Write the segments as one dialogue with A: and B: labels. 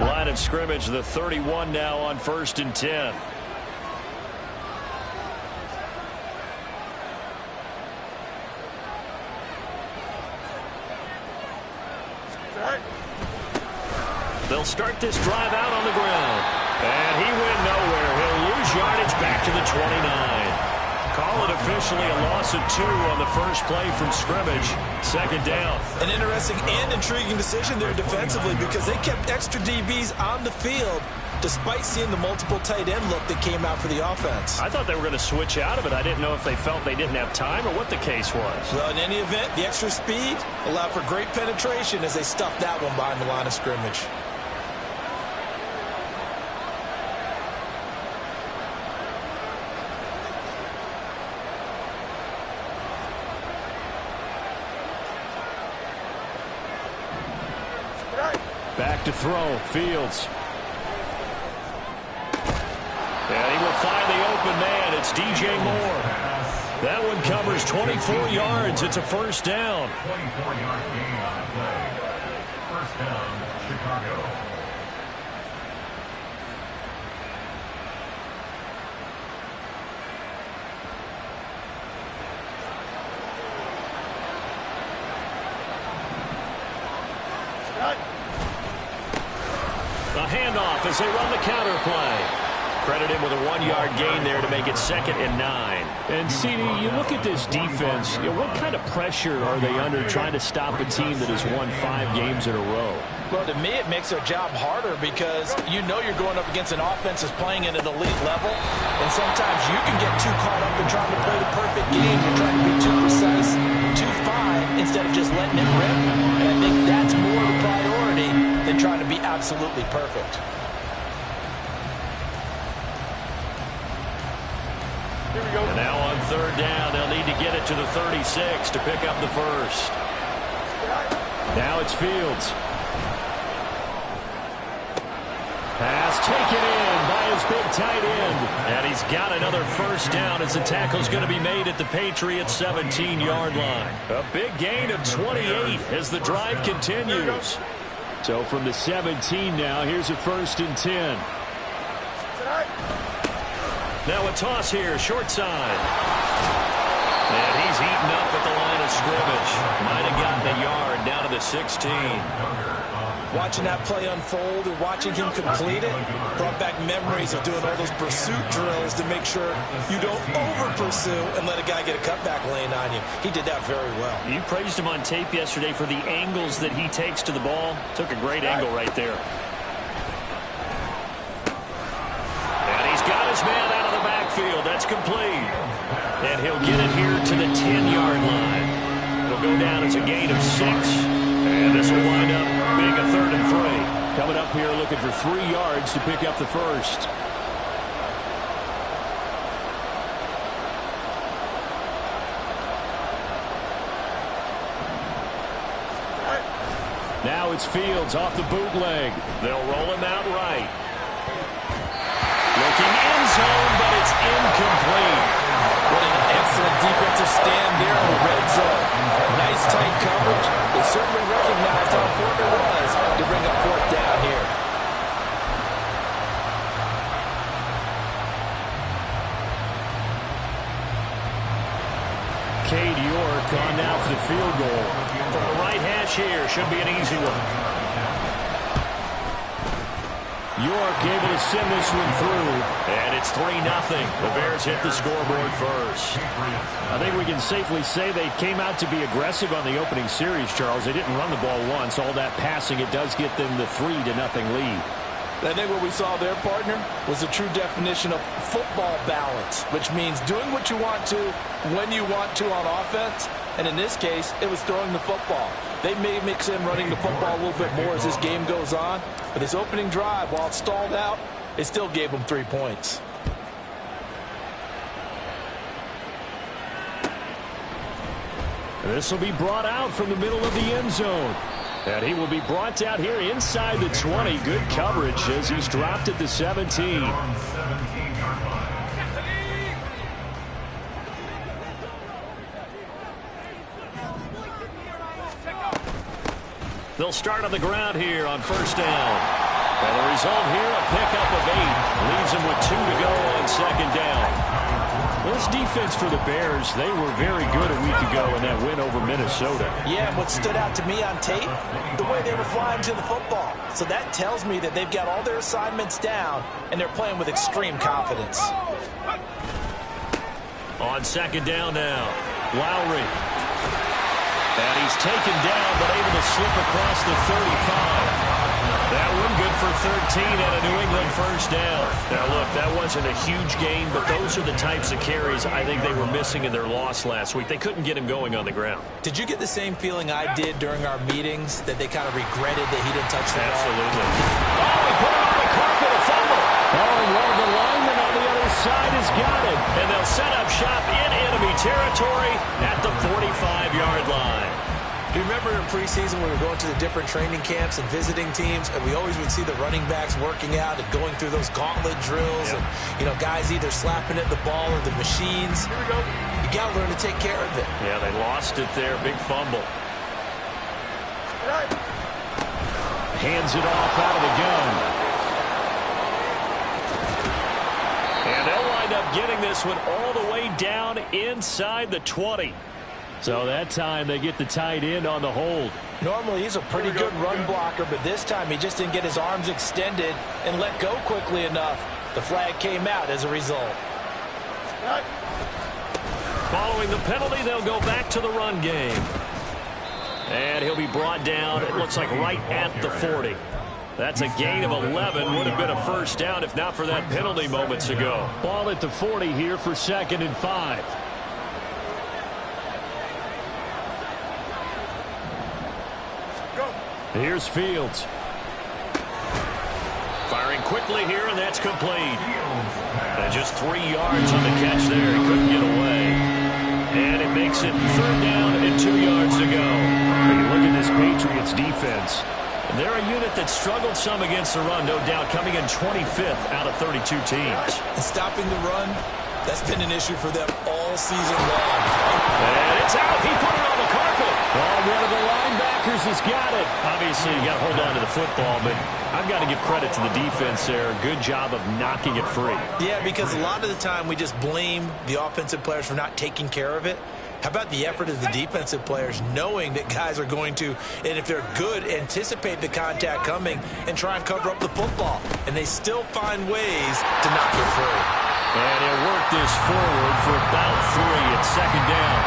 A: Line of scrimmage, the 31 now on 1st and 10. They'll start this drive out on the ground. And he went nowhere. He'll lose yardage back to the 29. Call it officially a loss of 2 on the first play from scrimmage. 2nd down.
B: An interesting and intriguing decision there defensively because they kept extra DBs on the field despite seeing the multiple tight end look that came out for the offense.
A: I thought they were going to switch out of it. I didn't know if they felt they didn't have time or what the case was.
B: Well, in any event, the extra speed allowed for great penetration as they stuffed that one behind the line of scrimmage.
A: Back to throw. Fields. And he will find the open man. It's DJ Moore. That one covers 24 yards. It's a 1st down.
C: 24-yard gain on the play. 1st down, Chicago.
A: A handoff as they run the counter play. Credit him with a 1-yard gain there to make it 2nd and 9. And, CD, you look at this defense, what kind of pressure are they under trying to stop a team that has won 5 games in a row?
B: Well, to me, it makes their job harder because you know you're going up against an offense that's playing at an elite level, and sometimes you can get too caught up in trying to play the perfect game. You're trying to be too precise, too fine, instead of just letting it rip. And I think that's more the priority than trying to be absolutely perfect.
A: And now on 3rd down, they'll need to get it to the 36 to pick up the 1st. Now it's Fields. Pass taken in by his big tight end. And he's got another 1st down as the tackle's going to be made at the Patriots' 17-yard line. A big gain of 28 as the drive continues. So from the 17 now, here's a 1st and 10. Now a toss here, short side. And he's eaten up at the line of scrimmage. Might have gotten a yard down to the 16.
B: Watching that play unfold and watching him complete it brought back memories of doing all those pursuit drills to make sure you don't over-pursue and let a guy get a cutback lane on you. He did that very well.
A: You praised him on tape yesterday for the angles that he takes to the ball. Took a great angle right there. And he's got his man out of the backfield. That's complete. And he'll get it here to the 10-yard line. It'll go down as a gain of 6. And this will wind up being a 3rd and 3. Coming up here looking for 3 yards to pick up the 1st. Now it's Fields off the bootleg. They'll roll him out right. Looking end zone, but it's incomplete.
B: What an excellent defensive stand there in the red zone. Nice tight coverage. They certainly recognized how important it was to bring up 4th down here.
A: Cade York on now for the field goal. From the right hash here, should be an easy one. York able to send this one through. And it's 3-0. The Bears hit the scoreboard first. I think we can safely say they came out to be aggressive on the opening series, Charles. They didn't run the ball once. All that passing, it does get them the 3-0 lead.
B: I think what we saw there, partner, was a true definition of football balance, which means doing what you want to when you want to on offense. And in this case, it was throwing the football. They may mix in running the football a little bit more as this game goes on. But this opening drive, while it stalled out, it still gave them 3 points.
A: This will be brought out from the middle of the end zone. And he will be brought down here inside the 20. Good coverage as he's dropped at the 17. They'll start on the ground here on 1st down. And the result here, a pickup of 8. Leaves him with 2 to go on second down. This defense for the Bears, they were very good a week ago in that win over Minnesota.
B: Yeah, and what stood out to me on tape, the way they were flying to the football. So that tells me that they've got all their assignments down, and they're playing with extreme confidence.
A: On second down now, Lowry. And he's taken down, but able to slip across the 35. That one good for 13 and a New England first down. Now, look, that wasn't a huge gain, but those are the types of carries I think they were missing in their loss last week. They couldn't get him going on the ground.
B: Did you get the same feeling I did during our meetings, that they kind of regretted that he didn't touch the ball?
A: Absolutely. Oh, he put it on the carpet, a fumble. Oh, and one of the linemen on the other side has got it. And they'll set up shop in enemy territory at the 45-yard line.
B: Do you remember in preseason when we were going to the different training camps and visiting teams, and we always would see the running backs working out and going through those gauntlet drills, and, you know, guys either slapping at the ball or the machines. Here we go. You got to learn to take care of it.
A: Yeah, they lost it there. Big fumble. Hands it off out of the gun. And they'll wind up getting this one all the way down inside the 20. So that time they get the tight end on the hold.
B: Normally he's a pretty good run blocker, but this time he just didn't get his arms extended and let go quickly enough. The flag came out as a result.
A: Following the penalty, they'll go back to the run game. And he'll be brought down, it looks like right at the 40. That's a gain of 11. Would have been a first down if not for that penalty moments ago. Ball at the 40 here for 2nd and 5. Here's Fields. Firing quickly here, and that's complete. And just 3 yards on the catch there. He couldn't get away. And it makes it 3rd down and 2 yards to go. When you look at this Patriots defense, they're a unit that struggled some against the run, no doubt, coming in 25th out of 32 teams.
B: And stopping the run, that's been an issue for them all season long.
A: And it's out. He put it on the carpet. Oh, one of the linebackers has got it. Obviously, you got to hold on to the football, but I've got to give credit to the defense there. Good job of knocking it free.
B: Yeah, because a lot of the time we just blame the offensive players for not taking care of it. How about the effort of the defensive players knowing that guys are going to, and if they're good, anticipate the contact coming and try and cover up the football. And they still find ways to knock it free.
A: And he'll work this forward for about 3 at 2nd down.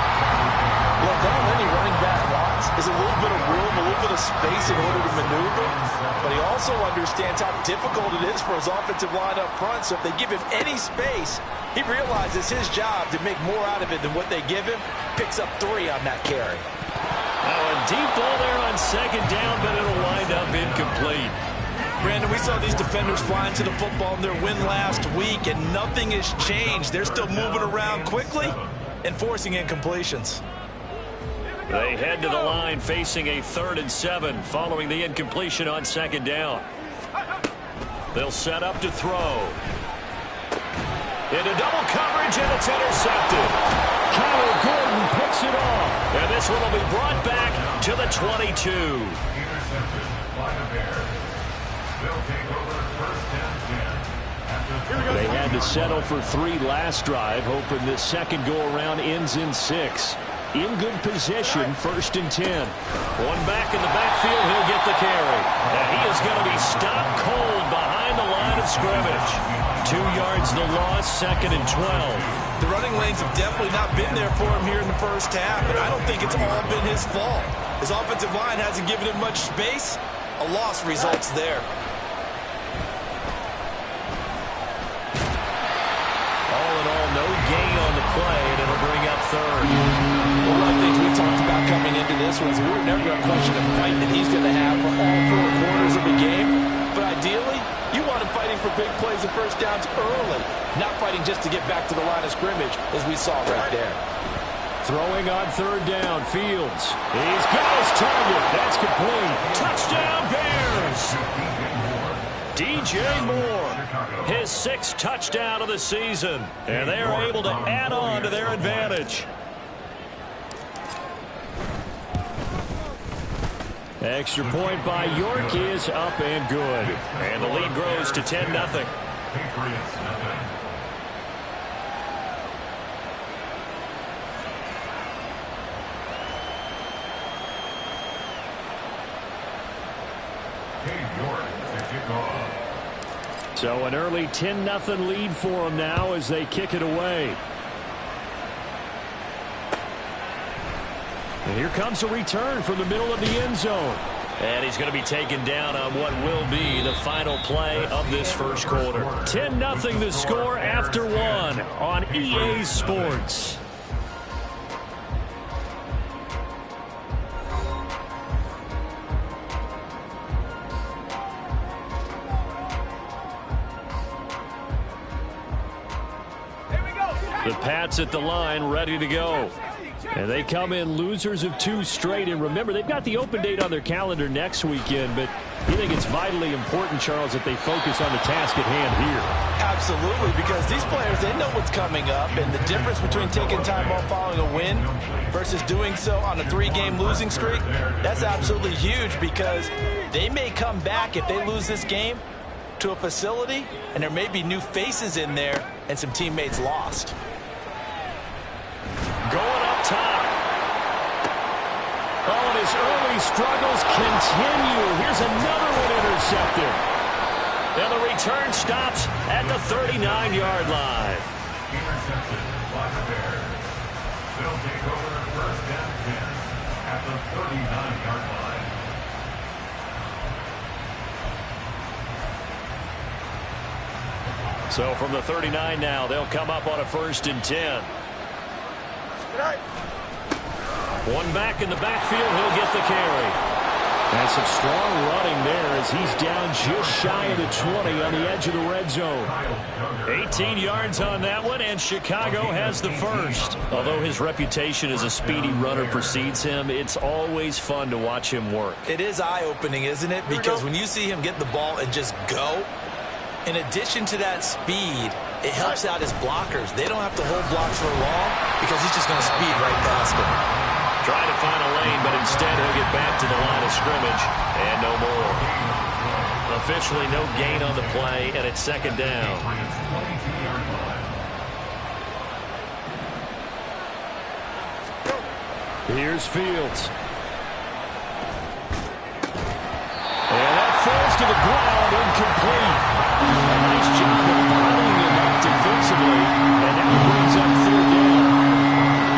B: Look, all any running back wants is a little bit of room, a little bit of space in order to maneuver. But he also understands how difficult it is for his offensive line up front. So if they give him any space, he realizes his job to make more out of it than what they give him. Picks up 3 on that carry.
A: Now a deep ball there on 2nd down, but it'll wind up incomplete.
B: Brandon, we saw these defenders flying to the football in their win last week, and nothing has changed. They're still moving around quickly and forcing incompletions.
A: They head to the line facing a 3rd and 7 following the incompletion on 2nd down. They'll set up to throw. Into double coverage, and it's intercepted. Kyler Gordon picks it off. And this one will be brought back to the 22.
C: Intercepted by the Bears. They'll take over 1st and 10.
A: They had to settle for 3 last drive, hoping this second go-around ends in 6. In good position, 1st and 10. One back in the backfield, he'll get the carry. And he is going to be stopped cold behind the line of scrimmage. 2 yards the loss, 2nd and 12.
B: The running lanes have definitely not been there for him here in the first half, and I don't think it's all been his fault. His offensive line hasn't given him much space. A loss results there.
A: All in all, no gain on the play, and it'll bring up 3rd.
B: One of the things we talked about coming into this was we were never going to question the fight that he's going to have for all 4 quarters of the game. But ideally, you want him fighting for big plays and first downs early, not fighting just to get back to the line of scrimmage, as we saw right there.
A: Throwing on 3rd down, Fields. He's got his target. That's complete. Touchdown, Bears! DJ Moore, his 6th touchdown of the season. And they are able to add on to their advantage. Extra point by York is up and good. And the lead grows to 10-0.
C: Patriots nothing.
A: So an early 10-0 lead for them now as they kick it away. And here comes a return from the middle of the end zone. And he's going to be taken down on what will be the final play of this first quarter. 10-0 the score after one on EA Sports. The Pats at the line, ready to go. And they come in losers of 2 straight. And remember, they've got the open date on their calendar next weekend. But you think it's vitally important, Charles, that they focus on the task at hand here?
B: Absolutely, because these players, they know what's coming up. And the difference between taking time off following a win versus doing so on a 3-game losing streak, that's absolutely huge, because they may come back if they lose this game to a facility, and there may be new faces in there and some teammates lost.
A: Going up top. Oh, and his early struggles continue. Here's another one intercepted. And the return stops at the 39-yard line.
C: Intercepted by the Bears. They'll take over first and 10 at the 39-yard line.
A: So from the 39 now, they'll come up on a 1st and 10. One back in the backfield, he'll get the carry. And some strong running there as he's down just shy of the 20 on the edge of the red zone. 18 yards on that one, and Chicago has the first. Although his reputation as a speedy runner precedes him, it's always fun to watch him work.
B: It is eye-opening, isn't it? Because when you see him get the ball and just go, in addition to that speed, it helps out his blockers. They don't have to hold blocks for long because he's just going to speed right past them.
A: Trying to find a lane, but instead he'll get back to the line of scrimmage, and no more. Officially no gain on the play, and it's 2nd down. Here's Fields. And that falls to the ground, incomplete. A nice job of bottling him up defensively, and that brings up 3rd down.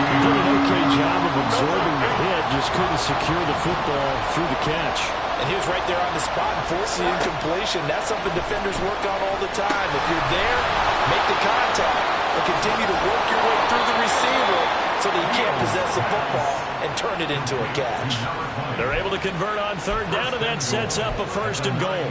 A: He did an okay job of absorbing the hit, just couldn't secure the football through the catch.
B: And he was right there on the spot and forced the incompletion. That's something defenders work on all the time. If you're there, make the contact and continue to work your way through the receiver so that you can't possess the football and turn it into a catch.
A: They're able to convert on 3rd down, and that sets up a 1st and goal.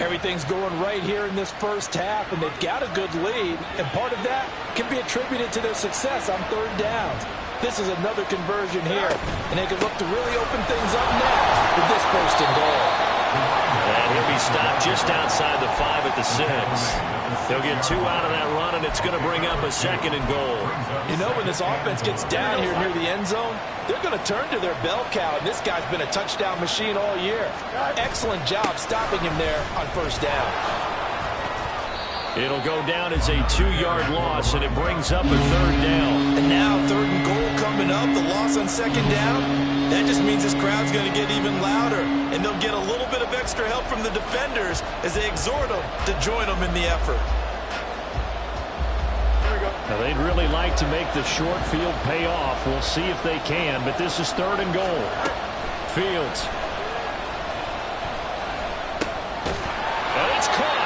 B: Everything's going right here in this first half, and they've got a good lead, and part of that can be attributed to their success on 3rd downs. This is another conversion here, and they can look to really open things up now with this 1st and goal.
A: And he'll be stopped just outside the 5 at the 6. They'll get 2 out of that run, and it's going to bring up a 2nd and goal.
B: You know, when this offense gets down here near the end zone, they're going to turn to their bell cow, and this guy's been a touchdown machine all year. Excellent job stopping him there on 1st down.
A: It'll go down as a 2-yard loss, and it brings up a 3rd down.
B: And now 3rd and goal coming up, the loss on 2nd down. That just means this crowd's going to get even louder, and they'll get a little bit of extra help from the defenders as they exhort them to join them in the effort.
A: Now, they'd really like to make the short field pay off. We'll see if they can, but this is 3rd and goal. Fields. And it's caught.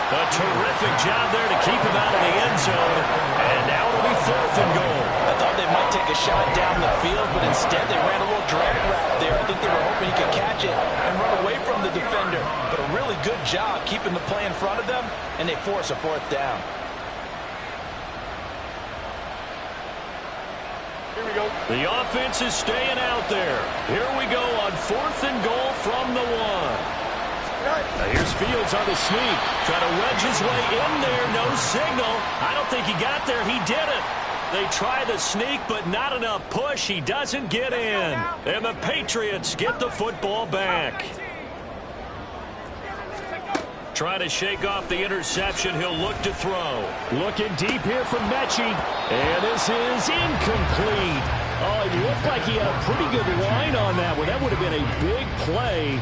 A: A terrific job there to keep him out of the end zone. And now it'll be 4th and goal.
B: I thought they might take a shot down the field, but instead they ran a little drag route there. I think they were hoping he could catch it and run away from the defender. But a really good job keeping the play in front of them, and they force a 4th down.
C: Here we go.
A: The offense is staying out there. Here we go on 4th and goal from the 1. Now here's Fields on the sneak. Trying to wedge his way in there. No signal. I don't think he got there. He did it. They try the sneak, but not enough push. He doesn't get in. And the Patriots get the football back. Trying to shake off the interception. He'll look to throw. Looking deep here from Mechie. And this is incomplete. Oh, it looked like he had a pretty good line on that one. That would have been a big play,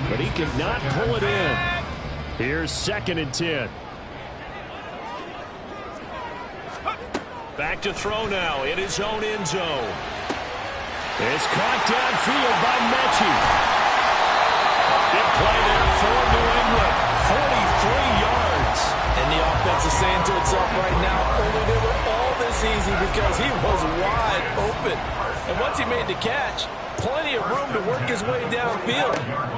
A: but he could not pull it in. Here's 2nd and 10. Back to throw now in his own end zone. It's caught downfield by Mechie. Big play there for New England. 43 yards.
B: And the offense is saying to itself right now, only they were all this easy because he was wide open. And once he made the catch, plenty of room to work his way downfield.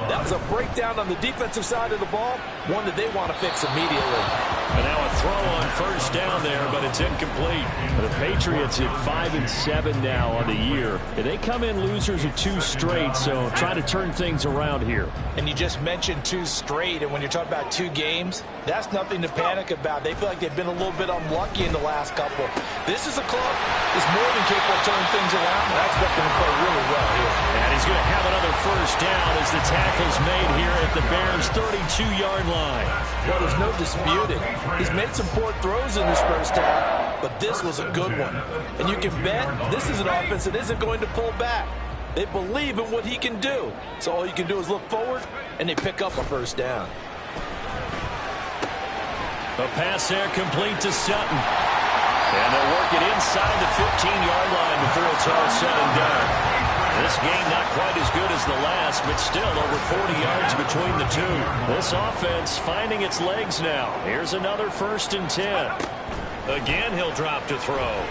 B: That was a breakdown on the defensive side of the ball, one that they want to fix immediately.
A: And now a throw on 1st down there, but it's incomplete. The Patriots at 5-7 now on the year. And they come in losers of 2 straight, so try to turn things around here.
B: And you just mentioned 2 straight, and when you're talking about 2 games, that's nothing to panic about. They feel like they've been a little bit unlucky in the last couple. This is a club that's more than capable of turning things around, and I expect them to play really well here.
A: And he's going to have another 1st down as the tackle's made here at the Bears' 32-yard line.
B: Well, there's no disputing. He's made some poor throws in this 1st half, but this was a good one. And you can bet this is an offense that isn't going to pull back. They believe in what he can do. So all you can do is look forward, and they pick up a 1st down.
A: A pass there complete to Sutton. And they'll work it inside the 15-yard line before it's all said and done. This game not quite as good as the last, but still over 40 yards between the two. This offense finding its legs now. Here's another 1st and 10. Again, he'll drop to throw.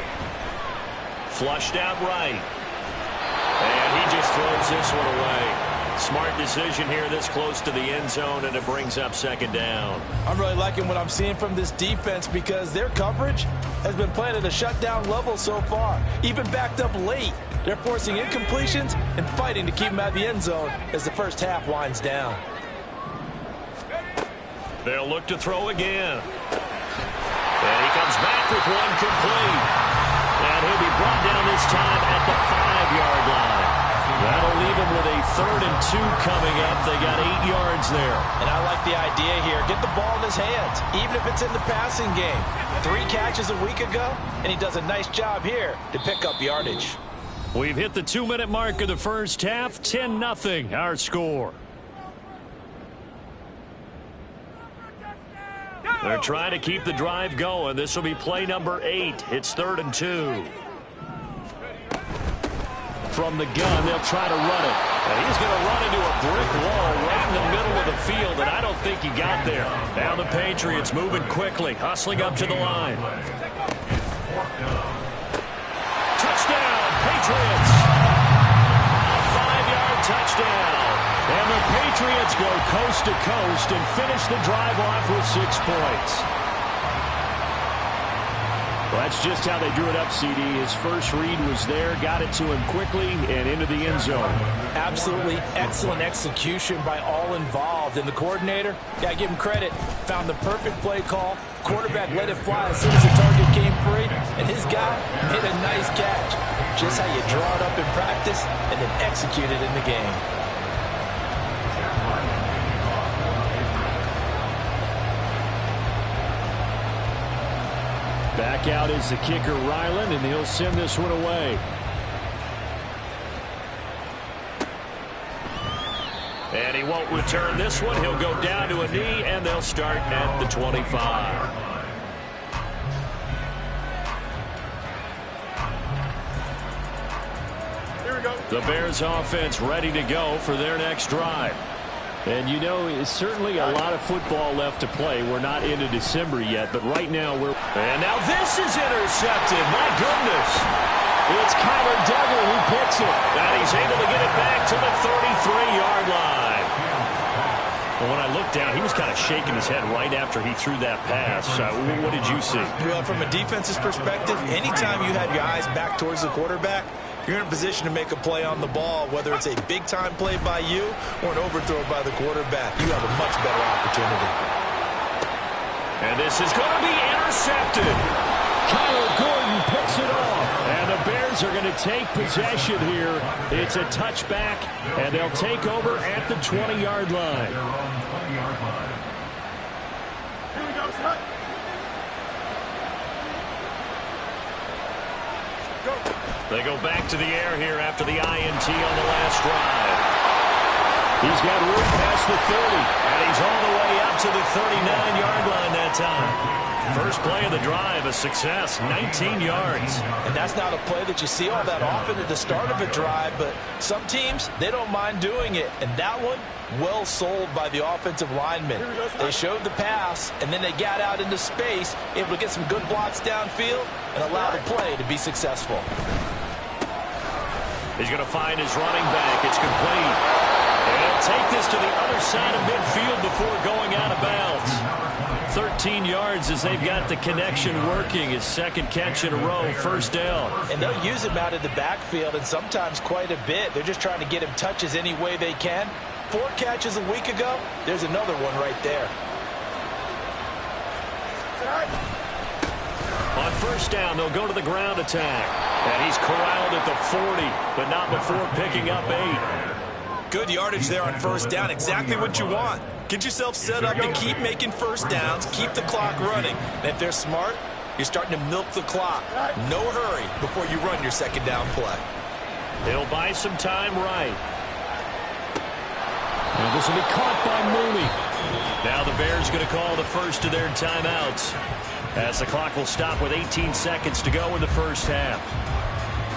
A: Flushed out right. And he just throws this one away. Smart decision here this close to the end zone, and it brings up 2nd down.
B: I'm really liking what I'm seeing from this defense because their coverage has been playing at a shutdown level so far. Even backed up late. They're forcing incompletions and fighting to keep them out of the end zone as the 1st half winds down.
A: They'll look to throw again. And he comes back with one complete. And he'll be brought down this time at the 5-yard line. That'll leave him with a 3rd and 2 coming up. They got 8 yards there.
B: And I like the idea here. Get the ball in his hands, even if it's in the passing game. 3 catches a week ago, and he does a nice job here to pick up yardage.
A: We've hit the 2-minute mark of the 1st half. 10-0 our score. They're trying to keep the drive going. This will be play number 8. It's 3rd and 2. From the gun, they'll try to run it. And he's going to run into a brick wall right in the middle of the field, and I don't think he got there. Now the Patriots moving quickly, hustling up to the line. Touchdown, Patriots. A 5-yard touchdown. And the Patriots go coast to coast and finish the drive off with 6 points. Well, that's just how they drew it up, CD. His first read was there, got it to him quickly, and into the end zone.
B: Absolutely excellent execution by all involved. And the coordinator, got to give him credit, found the perfect play call. Quarterback let it fly as soon as the target came free, and his guy made a nice catch. Just how you draw it up in practice and then execute it in the game.
A: Back out is the kicker, Ryland, and he'll send this one away. And he won't return this one. He'll go down to a knee, and they'll start at the 25.
C: Here we go.
A: The Bears offense ready to go for their next drive. And, you know, it's certainly a lot of football left to play. We're not into December yet, but right now we're... And now this is intercepted. My goodness. It's Kyler Duggar who picks it. And he's able to get it back to the 33-yard line. Well, when I looked down, he was kind of shaking his head right after he threw that pass. What did you see?
B: Well, from a defense's perspective, anytime you have your eyes back towards the quarterback, you're in a position to make a play on the ball, whether it's a big-time play by you or an overthrow by the quarterback. You have a much better opportunity.
A: And this is going to be intercepted. Kyler Gordon picks it up. Bears are going to take possession here. It's a touchback, and they'll take over at the 20-yard line.
C: They're on the 20-yard line.
D: Here we go, Scott.
A: They go back to the air here after the INT on the last drive. He's got room past the 30, and he's all the way up to the 39-yard line that time. First play of the drive, a success, 19 yards.
B: And that's not a play that you see all that often at the start of a drive, but some teams, they don't mind doing it. And that one, well sold by the offensive linemen. They showed the pass, and then they got out into space, able to get some good blocks downfield and allow the play to be successful.
A: He's going to find his running back. It's complete. And he'll take this to the other side of midfield before going out of bounds. 13 yards as they've got the connection working. His second catch in a row, first down.
B: And they'll use him out of the backfield, and sometimes quite a bit. They're just trying to get him touches any way they can. 4 catches a week ago, there's another one right there.
A: On first down, they'll go to the ground attack. And he's corralled at the 40, but not before picking up 8.
E: Good yardage there on first down. Exactly what you want. Get yourself set up to keep making first downs, keep the clock running. And if they're smart, you're starting to milk the clock. No hurry before you run your second down play.
A: He'll buy some time right. And this will be caught by Mooney. Now the Bears going to call the first of their timeouts, as the clock will stop with 18 seconds to go in the first half.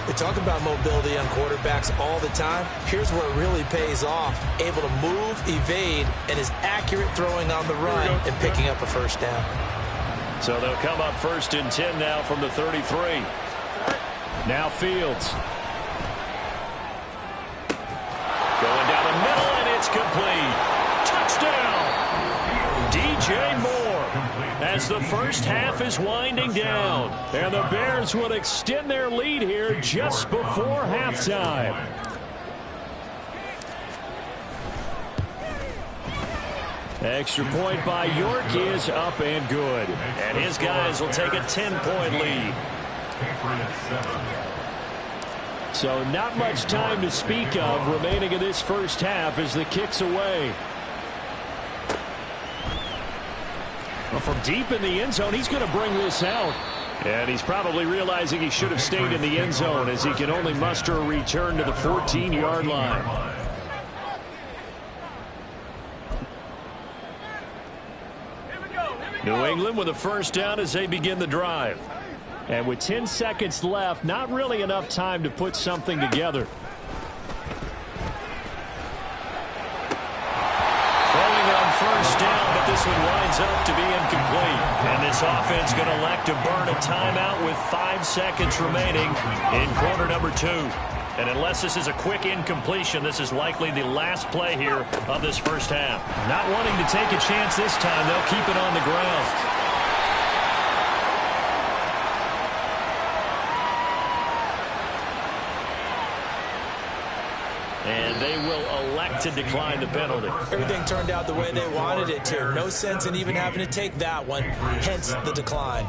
B: They talk about mobility on quarterbacks all the time. Here's where it really pays off. Able to move, evade, and is accurate throwing on the run and picking up a first down.
A: So they'll come up first and 10 now from the 33. Now Fields. Going down the middle, and it's complete. Touchdown! DJ Moore. As the first half is winding down, and the Bears will extend their lead here just before halftime. Extra point by York is up and good, and his guys will take a 10-point lead. So not much time to speak of remaining in this first half as the kick's away. Well, from deep in the end zone, he's going to bring this out. And he's probably realizing he should have stayed in the end zone as he can only muster a return to the 14-yard line. New England with a first down as they begin the drive. And with 10 seconds left, not really enough time to put something together. First down, but this one winds up to be incomplete. And this offense going to elect to burn a timeout with 5 seconds remaining in quarter number 2. And unless this is a quick incompletion, this is likely the last play here of this first half. Not wanting to take a chance this time, they'll keep it on the ground. And they will elect to decline the penalty.
B: Everything turned out the way they wanted it to. No sense in even having to take that one, hence the decline.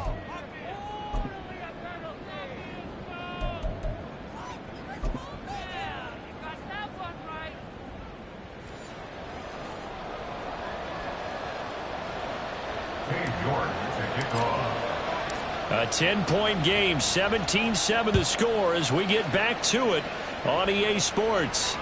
B: A 10-point game, 17-7 the score as we get back to it on EA Sports.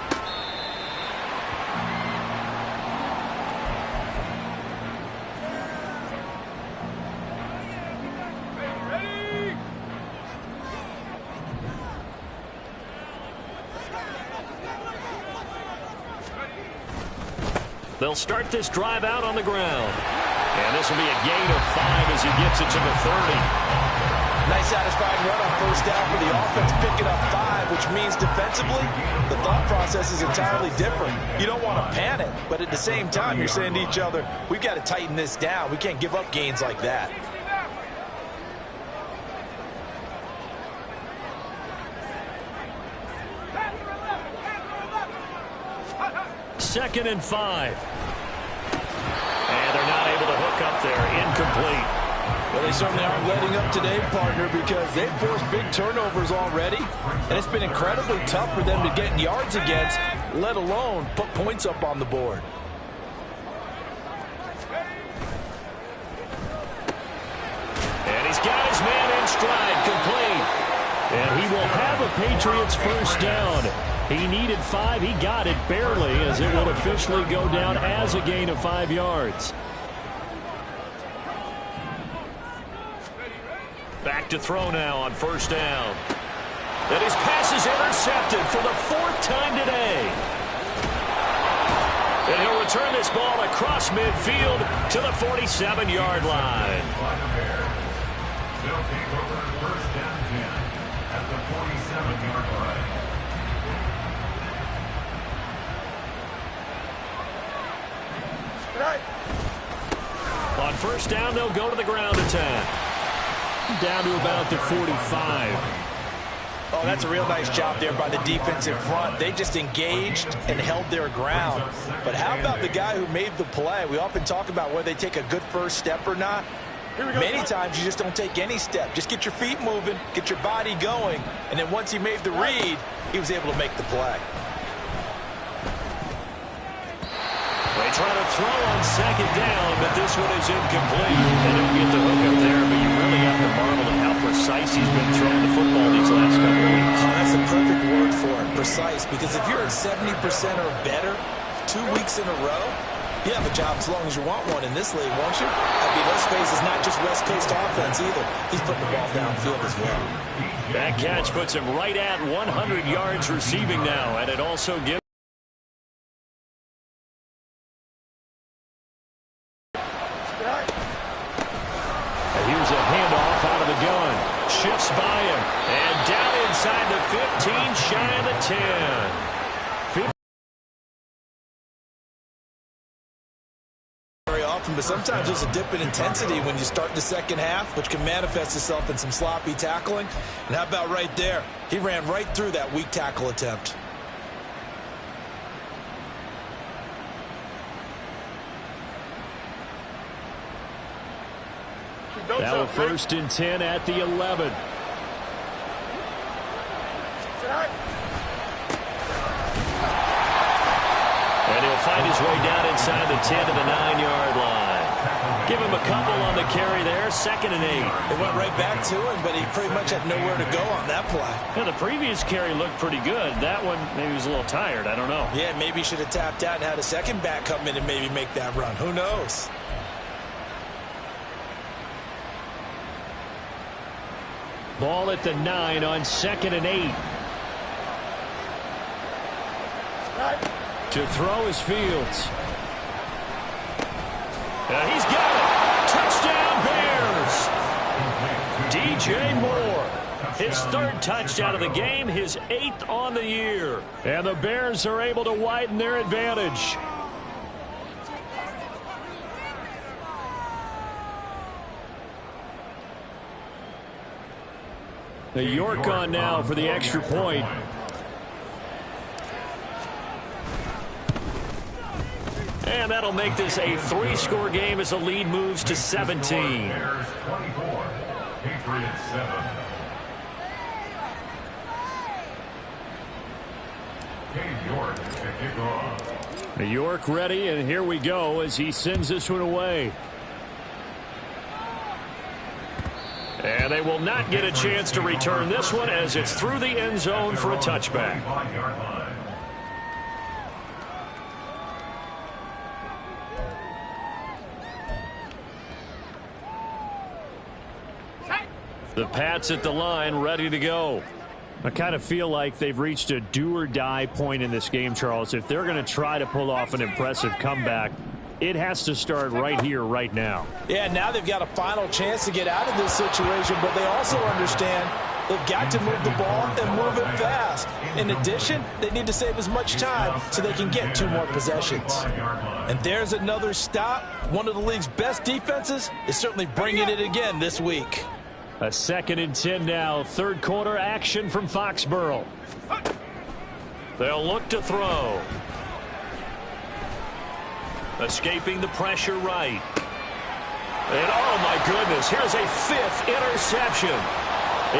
B: They'll start this drive out on the ground. And this will be a gain of 5 as he gets it to the 30. Nice satisfying run on first down for the offense, picking up 5, which means defensively, the thought process is entirely different. You don't want to panic, but at the same time, you're saying to each other, we've got to tighten this down. We can't give up gains like that. Second and 5. And they're not able to hook up there. Incomplete. Well, they certainly aren't letting up today, partner, because they've forced big turnovers already, and it's been incredibly tough for them to get yards against, let alone put points up on the board.
A: And he's got his man in stride, complete. And he will have a Patriots first down. He needed 5. He got it barely, as it will officially go down as a gain of 5 yards. Back to throw now on first down. And his pass is intercepted for the 4th time today. And he'll return this ball across midfield to the 47-yard line.
C: They'll take over first down 10 at the 47-yard line.
A: On first down, they'll go to the ground attack. Down to about the 45.
B: Oh, that's a real nice job there by the defensive front. They just engaged and held their ground. But how about the guy who made the play? We often talk about whether they take a good first step or not. Many times you just don't take any step. Just get your feet moving, get your body going, and then once he made the read, he was able to make the play.
A: They try to throw on second down, but this one is incomplete. They don't get the hook up there, but you really have to marvel at how precise he's been throwing the football these last couple of weeks.
B: Oh, that's the perfect word for it, precise, because if you're at 70% or better 2 weeks in a row, you have a job as long as you want one in this league, won't you? I mean, let's face it, it's not just West Coast offense either. He's putting the ball downfield as well.
A: That catch puts him right at 100 yards receiving now, and it also gives here's a handoff out of the gun. Shifts by him. And down inside the 15, shy of the 10.
B: Very often, but sometimes there's a dip in intensity when you start the second half, which can manifest itself in some sloppy tackling. And how about right there? He ran right through that weak tackle attempt.
A: Now a 1st and 10 at the 11. And he'll find his way down inside the 10 to the 9-yard line. Give him a couple on the carry there, 2nd and 8.
B: It went right back to him, but he pretty much had nowhere to go on that play.
A: Yeah, the previous carry looked pretty good. That one, maybe he was a little tired. I don't know.
B: Yeah, maybe he should have tapped out and had a second back come in and maybe make that run. Who knows?
A: Ball at the 9 on 2nd and 8. To throw is Fields. He's got it. Touchdown Bears. DJ Moore. His 3rd touchdown of the game, his 8th on the year. And the Bears are able to widen their advantage. The York on now for the extra point. And that'll make this a 3-score game as the lead moves to 17.
C: Bears 24, Patriots 7. Dave York to kick off.
A: The York ready, and here we go as he sends this one away. And they will not get a chance to return this one as it's through the end zone for a touchback. The Pats at the line ready to go. I kind of feel like they've reached a do-or-die point in this game, Charles. If they're going to try to pull off an impressive comeback, it has to start right here, right now.
B: Yeah, now they've got a final chance to get out of this situation, but they also understand they've got to move the ball and move it fast. In addition, they need to save as much time so they can get 2 more possessions. And there's another stop. One of the league's best defenses is certainly bringing it again this week.
A: A 2nd and 10 now. 3rd quarter action from Foxborough. They'll look to throw. Escaping the pressure right. And oh my goodness, here's a 5th interception.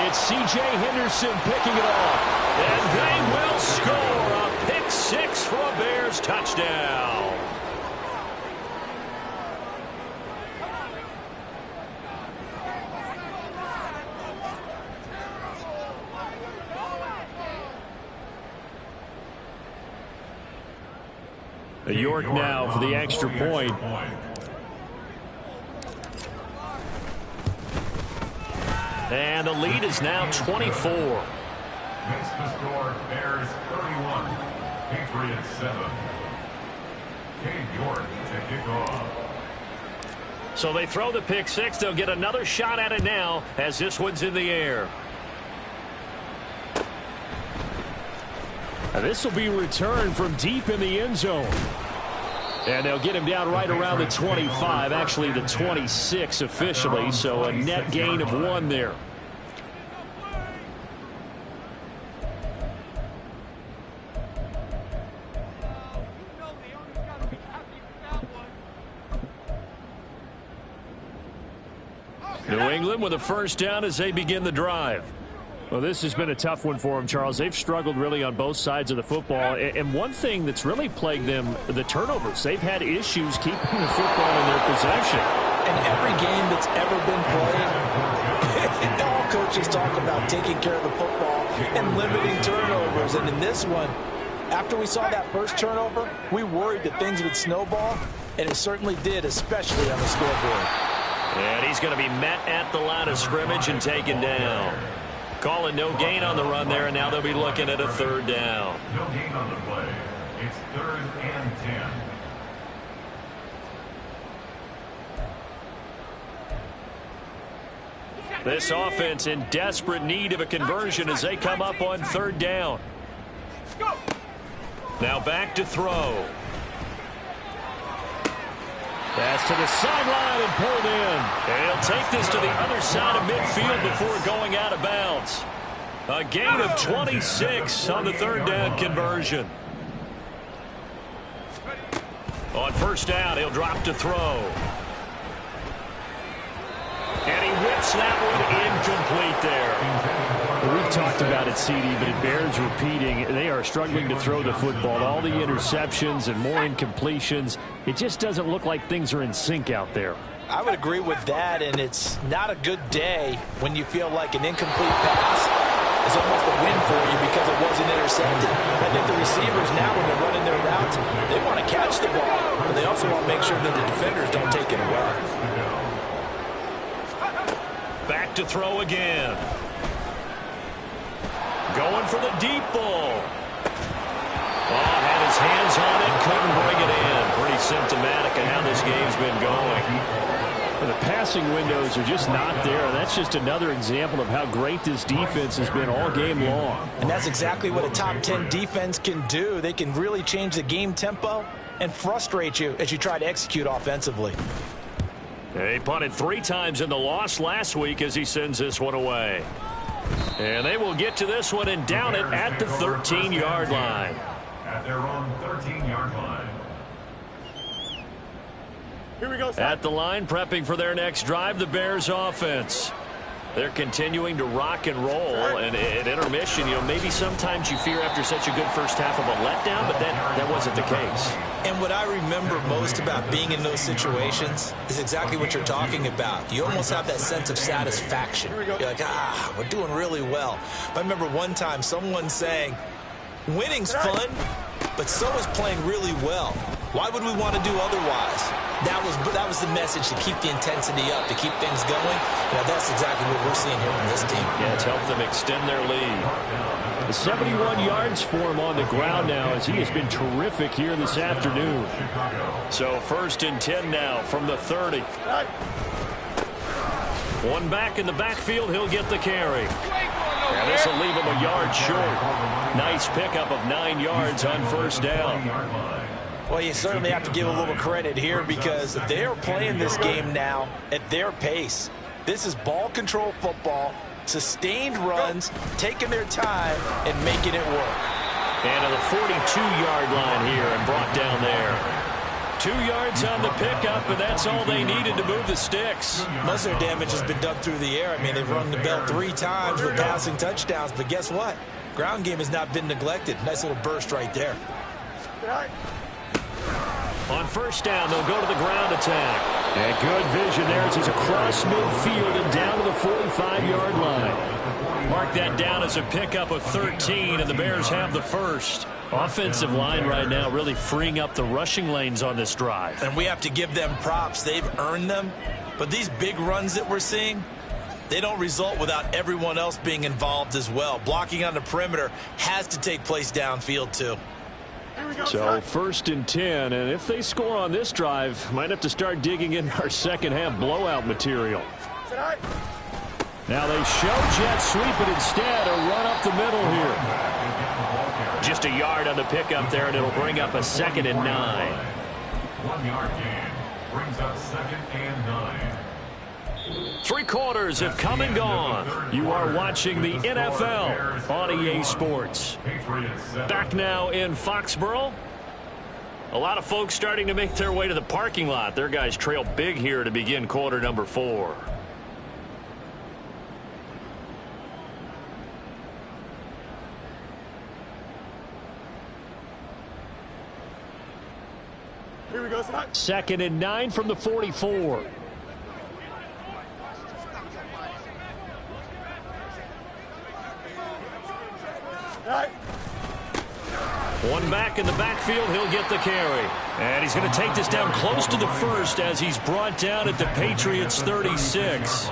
A: It's C.J. Henderson picking it off. And they will score a pick 6 for a Bears touchdown. York now for the extra point. And the lead is now 24.
C: Makes the score Bears 31, Patriots 7. Cade York to kick off.
A: So they throw the pick 6. They'll get another shot at it now as this one's in the air. And this will be returned from deep in the end zone. And they'll get him down right around the 25, actually the 26 officially, so a net gain of 1 there. New England with a first down as they begin the drive. Well, this has been a tough one for them, Charles. They've struggled really on both sides of the football. And one thing that's really plagued them, the turnovers. They've had issues keeping the football in their possession.
B: And every game that's ever been played, all coaches talk about taking care of the football and limiting turnovers. And in this one, after we saw that first turnover, we worried that things would snowball, and it certainly did, especially on the scoreboard.
A: And he's going to be met at the line of scrimmage and taken down. Calling no gain on the run there, and now they'll be looking at a 3rd down.
C: No gain on the play. It's 3rd and 10.
A: This offense in desperate need of a conversion as they come up on 3rd down. Now back to throw. Pass to the sideline and pulled in. And he'll take this to the other side of midfield before going out of bounds. A gain of 26 on the 3rd down conversion. On 1st down, he'll drop to throw. And he whips that one incomplete there.
F: We've talked about it, CD, but it bears repeating. They are struggling to throw the football. All the interceptions and more incompletions. It just doesn't look like things are in sync out there.
B: I would agree with that, and it's not a good day when you feel like an incomplete pass is almost a win for you because it wasn't intercepted. I think the receivers now, when they're running their routes, they want to catch the ball, but they also want to make sure that the defenders don't take it away.
A: Back to throw again. Going for the deep ball. Oh, had his hands on it, couldn't bring it in. Pretty symptomatic of how this game's been going.
F: Well, the passing windows are just not there. That's just another example of how great this defense has been all game long.
B: And that's exactly what a top 10 defense can do. They can really change the game tempo and frustrate you as you try to execute offensively.
A: He punted 3 times in the loss last week as he sends this one away. And they will get to this one and down it at the 13-yard line.
C: At their own 13-yard line.
D: Here we go,
A: At the line, prepping for their next drive, the Bears offense. They're continuing to rock and roll, and at intermission, you know, maybe sometimes you fear after such a good first half of a letdown, but that wasn't the case.
E: And what I remember most about being in those situations is exactly what you're talking about. You almost have that sense of satisfaction. You're like, we're doing really well. I remember one time someone saying, winning's fun, but so is playing really well. Why would we want to do otherwise? That was the message, to keep the intensity up, to keep things going. You know, that's exactly what we're seeing here from this team.
A: Yeah, it's helped them extend their lead.
F: 71 yards for him on the ground now as he has been terrific here this afternoon.
A: So 1st and 10 now from the 30. One back in the backfield, he'll get the carry. And this will leave him a yard short. Nice pickup of 9 yards on 1st down.
B: Well, you certainly have to give a little credit here because they are playing this game now at their pace. This is ball control football, sustained runs, taking their time, and making it work.
A: And to the 42-yard line here and brought down there. 2 yards on the pickup, and that's all they needed to move the sticks.
E: Most of their damage has been done through the air. I mean, they've rung the bell 3 times with passing touchdowns, but guess what? Ground game has not been neglected. Nice little burst right there.
A: On first down, they'll go to the ground attack. And good vision there as he's across midfield and down to the 45-yard line. Mark that down as a pickup of 13, and the Bears have the first. Offensive line right now really freeing up the rushing lanes on this drive.
E: And we have to give them props. They've earned them. But these big runs that we're seeing, they don't result without everyone else being involved as well. Blocking on the perimeter has to take place downfield too.
F: So 1st and 10, and if they score on this drive, might have to start digging in our second half blowout material. Now they show jet sweep, but instead a run up the middle here. Just a yard on the pickup there, and it'll bring up a 2nd and 9.
C: 1 yard gain brings up 2nd and 9.
A: 3 quarters have come and gone. You are watching the NFL on EA Sports. Back now in Foxborough. A lot of folks starting to make their way to the parking lot. Their guys trail big here to begin quarter number 4.
D: Here we go.
F: 2nd and 9 from the 44.
A: One back in the backfield, he'll get the carry. And he's going to take this down close to the first as he's brought down at the Patriots 36.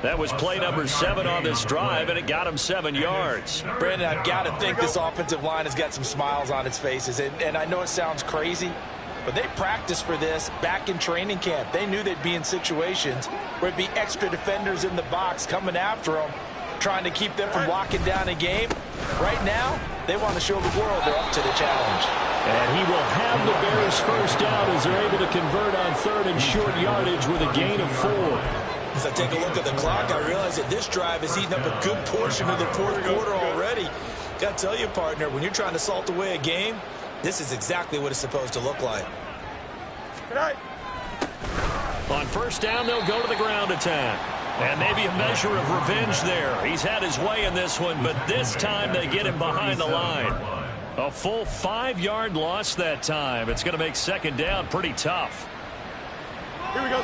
A: That was play number 7 on this drive, and it got him 7 yards.
E: Brandon, I've got to think this offensive line has got some smiles on its faces. And I know it sounds crazy, but they practiced for this back in training camp. They knew they'd be in situations where it'd be extra defenders in the box coming after them, trying to keep them from locking down a game. Right now, they want to show the world they're up to the challenge.
F: And he will have the Bears first down as they're able to convert on 3rd and short yardage with a gain of 4.
E: As I take a look at the clock, I realize that this drive has eaten up a good portion of the 4th quarter already. Got to tell you, partner, when you're trying to salt away a game, this is exactly what it's supposed to look like.
A: On first down, they'll go to the ground attack. And maybe a measure of revenge there. He's had his way in this one, but this time they get him behind the line. A full 5-yard loss that time. It's going to make 2nd down pretty tough.
D: Here we go.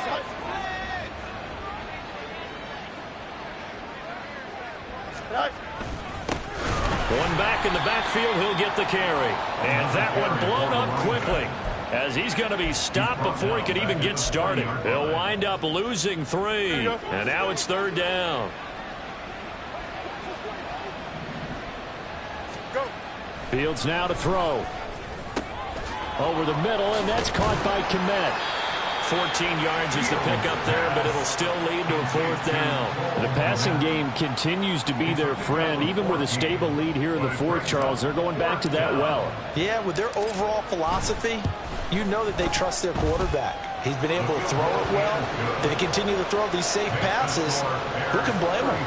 A: One back in the backfield, he'll get the carry. And that one blown up quickly, as he's going to be stopped before he could even get started. He'll wind up losing 3, and now it's 3rd down.
F: Fields now to throw. Over the middle, and that's caught by Kmet.
A: 14 yards is the pickup there, but it'll still lead to a 4th down.
F: The passing game continues to be their friend. Even with a stable lead here in the 4th, Charles, they're going back to that well.
E: Yeah, with their overall philosophy, you know that they trust their quarterback. He's been able to throw it well. They continue to throw these safe passes. Who can blame them?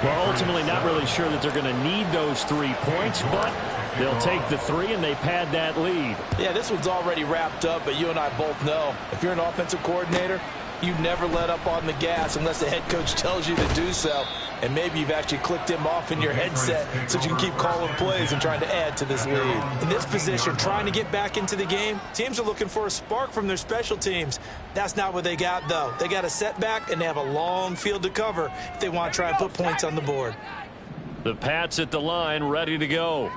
F: Well, ultimately not really sure that they're going to need those 3 points, but they'll take the 3 and they pad that lead.
B: Yeah, this one's already wrapped up, but you and I both know if you're an offensive coordinator, you never let up on the gas unless the head coach tells you to do so. And maybe you've actually clicked him off in your headset so you can keep calling plays and trying to add to this lead. In this position, trying to get back into the game, teams are looking for a spark from their special teams. That's not what they got, though. They got a setback, and they have a long field to cover if they want to try and put points on the board.
A: The Pats at the line, ready to go.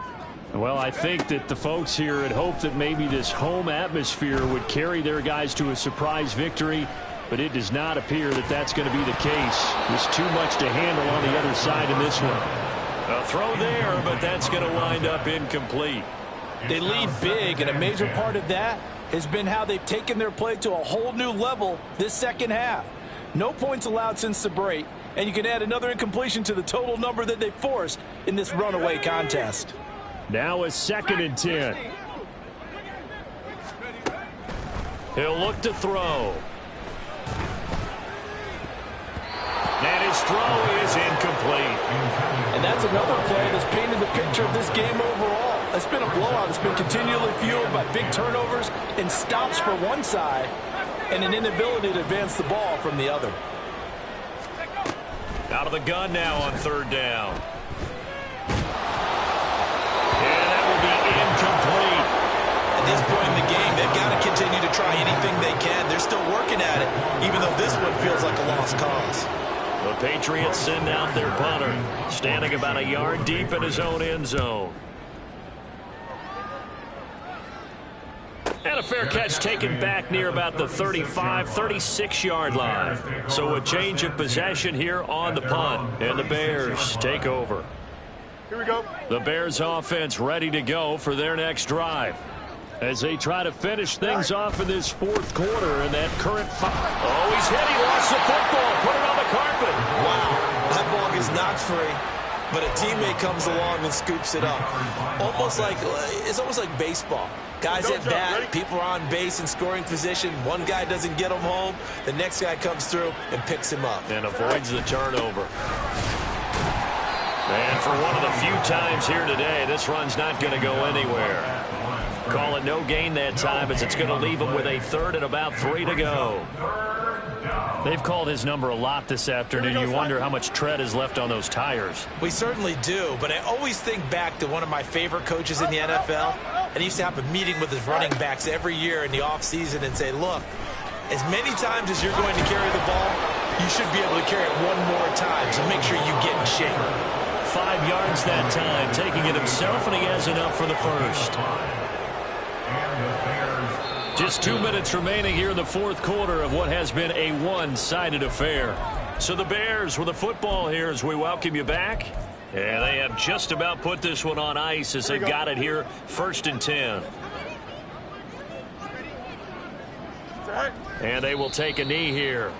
F: Well, I think that the folks here had hoped that maybe this home atmosphere would carry their guys to a surprise victory, but it does not appear that that's going to be the case. There's too much to handle on the other side in this one.
A: A throw there, but that's going to wind up incomplete.
B: They lead big, and a major part of that has been how they've taken their play to a whole new level this second half. No points allowed since the break, and you can add another incompletion to the total number that they forced in this runaway contest.
F: Now a 2nd and 10.
A: He'll look to throw. And his throw is incomplete.
B: And that's another play that's painted the picture of this game overall. It's been a blowout. It's been continually fueled by big turnovers and stops for one side and an inability to advance the ball from the other.
A: Out of the gun now on third down. And that will be incomplete.
E: At this point in the game, they've got to continue to try anything they can. They're still working at it, even though this one feels like a lost cause.
A: The Patriots send out their punter, standing about a yard deep in his own end zone. And a fair catch taken back near about the 35, 36-yard line. So a change of possession here on the punt. And the Bears take over.
D: Here we go.
A: The Bears offense ready to go for their next drive,
F: as they try to finish things off in this fourth quarter in that current fight.
A: Oh, he's hit. He lost the football. Put it on the carpet.
E: Wow, that ball gets knocked free, but a teammate comes along and scoops it up. It's almost like baseball. Guys at bat, people are on base in scoring position. One guy doesn't get him home. The next guy comes through and picks him up.
A: And avoids the turnover. And for one of the few times here today, this run's not going to go anywhere. Call it no gain that time, as it's going to leave him with a third and about 3 to go. They've called his number a lot this afternoon. You wonder how much tread is left on those tires.
E: We certainly do, but I always think back to one of my favorite coaches in the NFL, and he used to have a meeting with his running backs every year in the offseason and say, look, as many times as you're going to carry the ball, you should be able to carry it one more time, so make sure you get in shape.
A: 5 yards that time, taking it himself, and he has enough for the first. Just 2 minutes remaining here in the fourth quarter of what has been a one-sided affair. So the Bears with the football here as we welcome you back. And they have just about put this one on ice as they've got it here, 1st and 10. And they will take a knee here.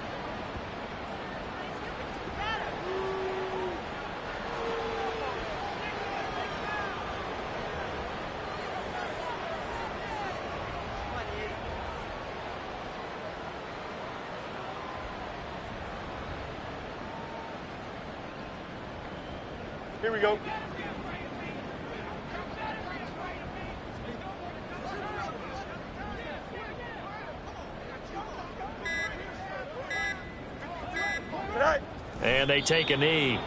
D: Here we go.
A: And they take a knee.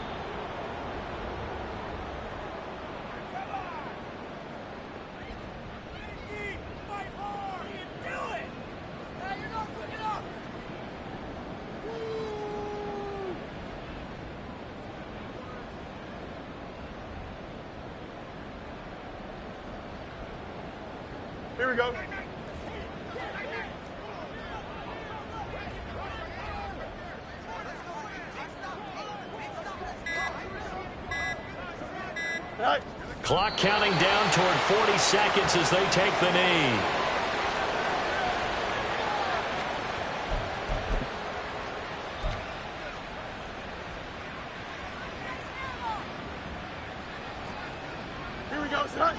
D: Here we go.
A: Clock counting down toward 40 seconds as they take the knee.
D: Here we go, son.